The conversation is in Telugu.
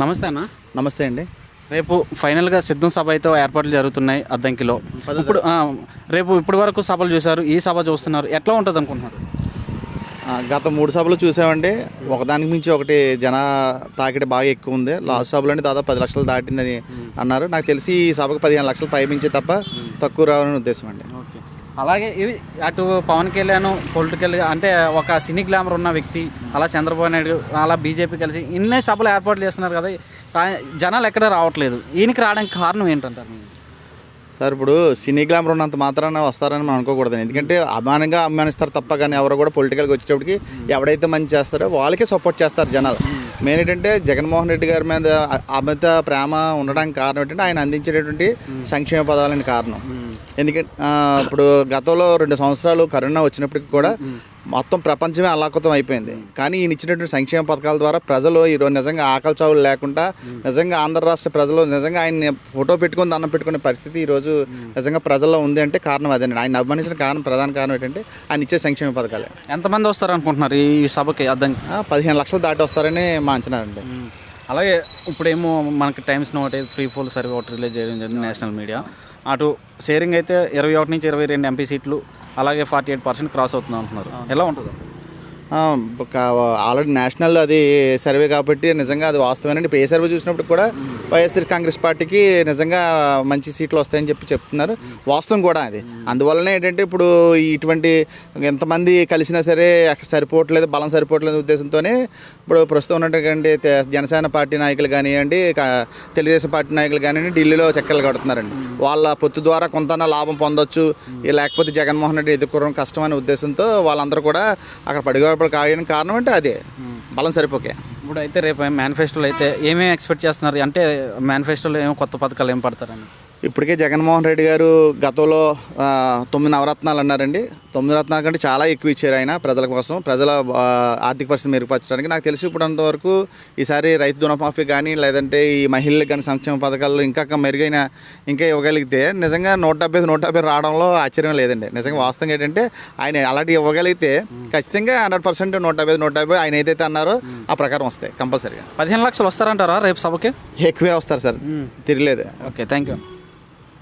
నమస్తే అన్న. నమస్తే అండి. రేపు ఫైనల్గా సిద్ధం సభ అయితే ఏర్పాట్లు జరుగుతున్నాయి అద్దంకిలో. రేపు ఇప్పటి వరకు సభలు చూశారు, ఈ సభ చూస్తున్నారు, ఎట్లా ఉంటుంది అనుకుంటున్నారు? గత 3 సభలు చూసామండి. ఒకదానికి మించి ఒకటి జన తాకిడి బాగా ఎక్కువ ఉంది. లాస్ట్ సభలోనే దాదాపు 10 లక్షలు దాటిందని అన్నారు. నాకు తెలిసి ఈ సభకు 15 లక్షలు పైమించి తప్ప తక్కువ రావాలని ఉద్దేశం అండి. ఓకే. అలాగే ఇవి అటు పవన్ కళ్యాణ్ పొలిటికల్గా అంటే ఒక సినీ గ్లామర్ ఉన్న వ్యక్తి, అలా చంద్రబాబు నాయుడు, అలా బీజేపీ కలిసి ఇన్నే సభలు ఏర్పాట్లు చేస్తున్నారు కదా, జనాలు ఎక్కడ రావట్లేదు. ఈయనకి రావడానికి కారణం ఏంటంటారు? సార్, ఇప్పుడు సినీ గ్లామర్ ఉన్నంత మాత్రాన వస్తారని మనం అనుకోకూడదు. ఎందుకంటే అభిమానిస్తారు తప్ప, కానీ ఎవరు కూడా పొలిటికల్గా వచ్చేటప్పటికి ఎవడైతే మంచి చేస్తారో వాళ్ళకే సపోర్ట్ చేస్తారు జనాలు. మెయిన్ ఏంటంటే జగన్మోహన్ రెడ్డి గారి మీద అమిత ప్రేమ ఉండడానికి కారణం ఏంటంటే ఆయన అందించేటటువంటి సంక్షేమ పదాలని కారణం. ఎందుకంటే ఇప్పుడు గతంలో 2 సంవత్సరాలు కరోనా వచ్చినప్పటికీ కూడా మొత్తం ప్రపంచమే అల్లాకుతం అయిపోయింది. కానీ ఈయన ఇచ్చినటువంటి సంక్షేమ పథకాల ద్వారా ప్రజలు ఈరోజు నిజంగా ఆకలి చావులు లేకుండా, నిజంగా ఆంధ్ర రాష్ట్ర ప్రజలు నిజంగా ఆయన ఫోటో పెట్టుకుని దండం పెట్టుకునే పరిస్థితి ఈరోజు నిజంగా ప్రజల్లో ఉంది అంటే కారణం అదేనండి. ఆయన అభిమానించిన ప్రధాన కారణం ఏంటంటే ఆయన ఇచ్చే సంక్షేమ పథకాలే. ఎంతమంది వస్తారు అనుకుంటున్నారు ఈ సభకి? అర్థం 15 లక్షలు దాటి వస్తారని మా అంచనా అండి. అలాగే ఇప్పుడేమో మనకి Times Now pre poll survey ఒకటి రిలీజ్ చేయడం జరిగింది నేషనల్ మీడియా. అటు షేరింగ్ అయితే 21 నుంచి 22 ఎంపీ సీట్లు, అలాగే 48% క్రాస్ అవుతుంది అంటున్నారు. ఎలా ఉంటుంది? ఆల్రెడీ నేషనల్ అది సర్వే కాబట్టి నిజంగా అది వాస్తవేనండి. ఇప్పుడు ఏ సర్వే చూసినప్పుడు కూడా వైఎస్ఆర్ కాంగ్రెస్ పార్టీకి నిజంగా మంచి సీట్లు వస్తాయని చెప్తున్నారు. వాస్తవం కూడా అది. అందువల్లనే ఏంటంటే ఇప్పుడు ఇటువంటి ఎంతమంది కలిసినా సరే సరిపోవట్లేదు, బలం సరిపోవట్లేదు ఉద్దేశంతోనే ఇప్పుడు ప్రస్తుతం ఉన్నటువంటి జనసేన పార్టీ నాయకులు కానివ్వండి, తెలుగుదేశం పార్టీ నాయకులు కానివ్వండి, ఢిల్లీలో చక్కర్లు కడుతున్నారండి. వాళ్ళ పొత్తు ద్వారా కొంత లాభం పొందొచ్చు, లేకపోతే జగన్మోహన్ రెడ్డి ఎదుర్కోవడం కష్టం అనే ఉద్దేశంతో వాళ్ళందరూ కూడా అక్కడ పడిగొప్పలు కాయడానికి కారణం అంటే అదే, బలం సరిపోకే. ఇప్పుడు అయితే రేపు మేనిఫెస్టోలో అయితే ఏమేమి ఎక్స్పెక్ట్ చేస్తున్నారు? అంటే మేనిఫెస్టోలో ఏమో కొత్త పథకాలు ఏం పడతారని? ఇప్పటికే జగన్మోహన్ రెడ్డి గారు గతంలో 9 నవరత్నాలు అన్నారండి. 9 రత్నాల కంటే చాలా ఎక్కువ ఇచ్చారు ఆయన ప్రజల కోసం, ప్రజల ఆర్థిక పరిస్థితి మెరుగుపరచడానికి. నాకు తెలిసి ఇప్పుడంతవరకు ఈసారి రైతు రుణమాఫీ కానీ, లేదంటే ఈ మహిళలకు కానీ సంక్షేమ పథకాల్లో ఇంకా మెరుగైన ఇంకా ఇవ్వగలిగితే నిజంగా 170 రావడంలో ఆశ్చర్యం లేదండి. నిజంగా వాస్తవంగా ఏంటంటే ఆయన అలాంటి ఇవ్వగలిగితే ఖచ్చితంగా 100% 150 ఆయన ఏదైతే అన్నారో ఆ ప్రకారం వస్తాయి కంపల్సరీగా. 15 లక్షలు వస్తారంటారా రేపు సభకి? ఎక్కువే వస్తారు సార్, తిరగలేదు. Okay, thank you.